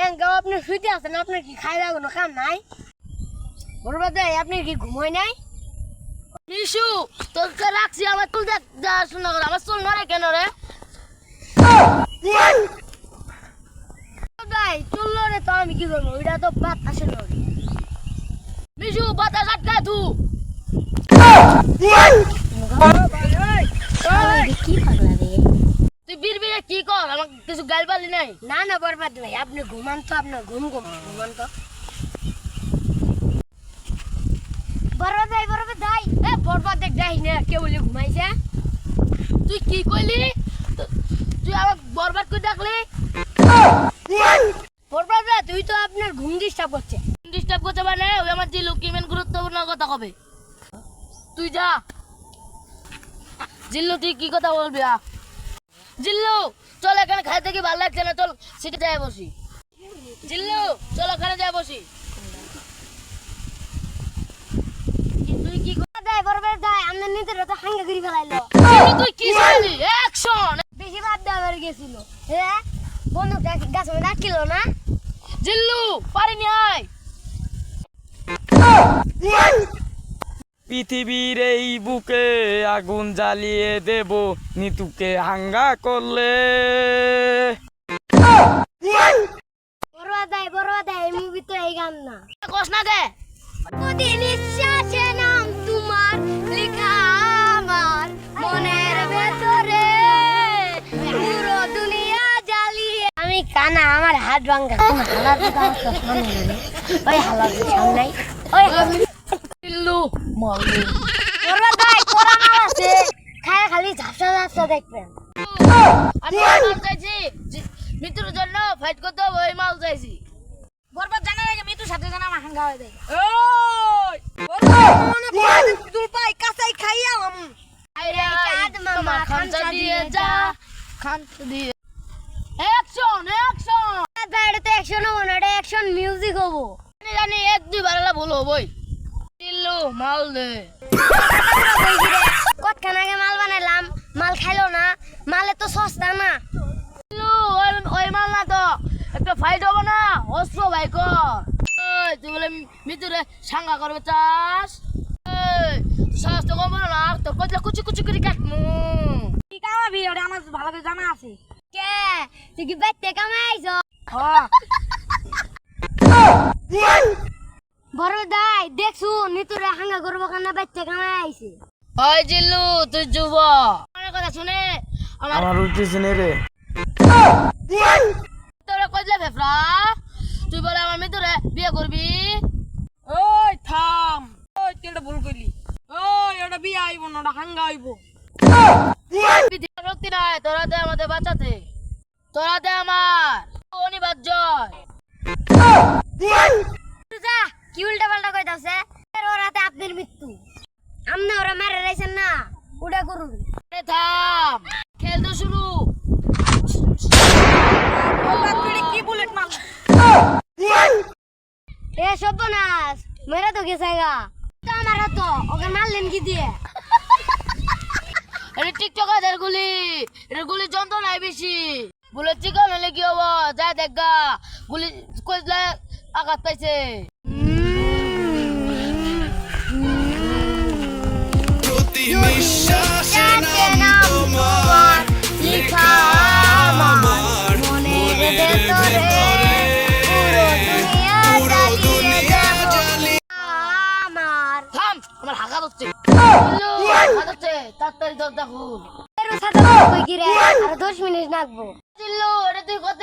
কেন আপনি শুইতে আছেন? আপনার কি খাওয়া কোনো কাম নাই? বরবাদ ভাই আপনি কি ঘুমোয় নাই? মিশু তোকে রাখছি আমার চুল শোনা গেল আমার চুল নড়ে কেন রে? ভাই চুল লড়ে তো আমি কি করবো? ওইটা তো বাতাসে লড়ে। মিশু বাতাস আটকা তু কি পাগলা রে? তুই বিড়বিড়ে কি কর? আমাকে কিছু গাল পালি নাই? না না বরবাদ ভাই আপনি ঘুমান তো, আপনার ঘুমান তো। বরবাদ ভাই এ বরবাদ দেখ যাই না কেউ বলে ঘুমাইছে। তুই কি কইলি? তুই আমার বরবাদ করে ডাকলি? বরবাদ ভাই তুই তো আপনার ঘুম ডিস্টার্ব করছে। ডিস্টার্ব করতে মানে ওই আমার জিল্লু কি মেন গুরুত্বপূর্ণ কথা কবে? তুই যা জিল্লু, তুই কি কথা বলবি? জিল্লু চল, এখানে খাইতে কি ভালো লাগছে না, চল সিটে যাই বসি। জিল্লু চল ওখানে যাই বসি। তুই কি বরবাদ ভাই আমাদের নিজের তো হাঙ্গা করে ফেলাইলো। তুই কি করলি? অ্যাকশন! বেশি বাদ দেওয়া গেছিল। হ্যাঁ বন্ধু গাছ মধ্যে আটকিল না। জিল্লু পারিনি আয়। পৃথিবীর এই বুকে আগুন জ্বালিয়ে দেব নিতুকে হাঙ্গা করলে। বরবাদ ভাই এই মুভি তো এই গান না। কস না দে। প্রতি নিঃশ্বাসে নাম তোমার লেখা আমার মনের ভেতরে, পুরো দুনিয়া জ্বালিয়ে। আমি কানা, আমার হাত ভাঙা। ওই হালাতে সামলাই ওই জিল্লু মারলি। বরবাদ ভাই কোরা মাল আছে, খায় খালি ঝাপসা ঝাপসা দেখবেন। আমি মাল চাইছি মিতুর জন্য ফাইট করতে হবে, ওই মাল চাইছি। বরবাদ জানা লাগে মিতুর সাথে জানা আমার হাঙ্গা হয়ে যায়। ওই বরবাদ তুই পাই কাঁচাই খাইয়াম। আইরে মামা খানসা দিয়ে যা, খানসা দিয়ে। Action action! এটা তো অ্যাকশন হবো না, এটা অ্যাকশন মিউজিক হবো। জানি এক দুই বারেলা ভুল হবই। জিল্লু মাল দে। কতক্ষণ আগে মাল বানাইলাম, মাল খাইলো না, মালে তো সস্তা না। জিল্লু ওই মাল না তো, একটা ফাইট হবে না, অস্ত্র ভাই কর। ওই তুই বলে মিতুরে সাঙ্গা করবে চাস? এই সাহস তো কম না, তো কতলা কুচি কুচি করে কাটমু। কি কামাবি ওটা আমার ভালো করে জানা আছে। কে তুই কি বাইতে কামাইছ? বড় দাই দেখছু নিতুরে হাঙ্গা করবো কেন বাইতে কামাইছে। ওই জিল্লু তুই যুব, আমার কথা শুনে আমার উঠতেছে নে রে। তোরা কইলে ফেফরা, তুই বলে আমার মিতুরে বিয়ে করবি? ওই থাম, ওই তুই এটা ভুল করলি। ওই ওটা বিয়ে আইব না, ওটা হাঙ্গা আইব। শক্তি নাই তোরা দে আমাদের বাঁচাতে, তোরা দে আমার অনিবার্য। যা কি উল্টা পাল্টা কইতাছে। ওর হাতে আপনার মৃত্যু, আমনে ওরা মেরে রাইছেন না, উড়া করুন। থাম, খেল তো শুরু। কি বুলেট মাল? এ সর্বনাশ মেরা তো গেছে গা। তো আমার তো ওকে মারলেন কি দিয়ে? এটা টিকটকার গুলি, এটা গুলি যন্ত্রণায় বেশি। বলে চিকন হলে কি হবো, যা দেখ গা গুলি কইলে আঘাত পাইছে। নিঃশ্বাসে নাম তোমার লেখা আমার মনের ভেতরে, পুরো দুনিয়া জ্বালিয়ে আমার। থাম, আমার হাঁকা হচ্ছে। হাঁকা হচ্ছে, তাড়াতাড়ি দরজা খুল। এর সাথে কই কি রে? আর 10 মিনিট লাগবো। জিল্লু এটা তুই কত